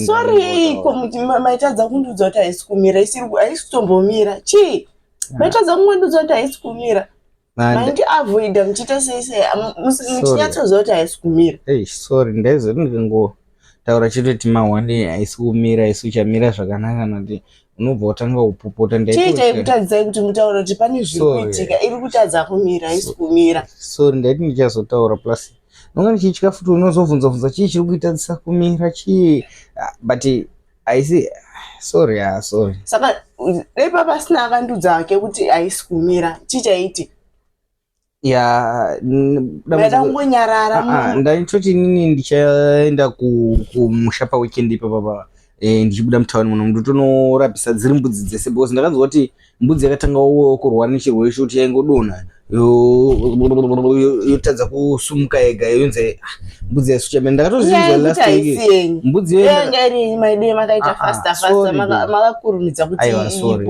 sorry maitadza kundudza kuti haisi kumira haisi kutombomira chii maitadza kungondudza kuti haisi kumira maindi avoida muchiita seisei muchinyatsoziva kuti haisi kumira. Sorry ndaizoti ndikangotaura chitoti mahwani haisi kumira haisi uchamira zvakanaka nati unobva watanga kupopota. Chii chaikutadzai kuti mutaura kuti pane zviri kuitika iri kutadza kumira haisi kumira? Sorry ndaiti ndichazotaura plus nonga ndichitya futi unozobvunza chii chiri kuitadzisa kumira chii but haisi sorry. Saka daipa pasina akandudza ake kuti haisi kumira chii chaitika? Ndaida kungonyarara ndaitoti inini ndichaenda kumusha paweekend ipapa ndichibuda mutauni muno ndotonorabhisa dziri mbudzi dzese because ndakanzwa kuti mbudzi yakatanga kurwara nechirwere chekuti yaingodonha yotadza kusumuka yega yonzi mbudzi yaisuchamene ndakatozvinzwa last week mbudzi yanga iri maidei makaita fasta makakurumidza kuti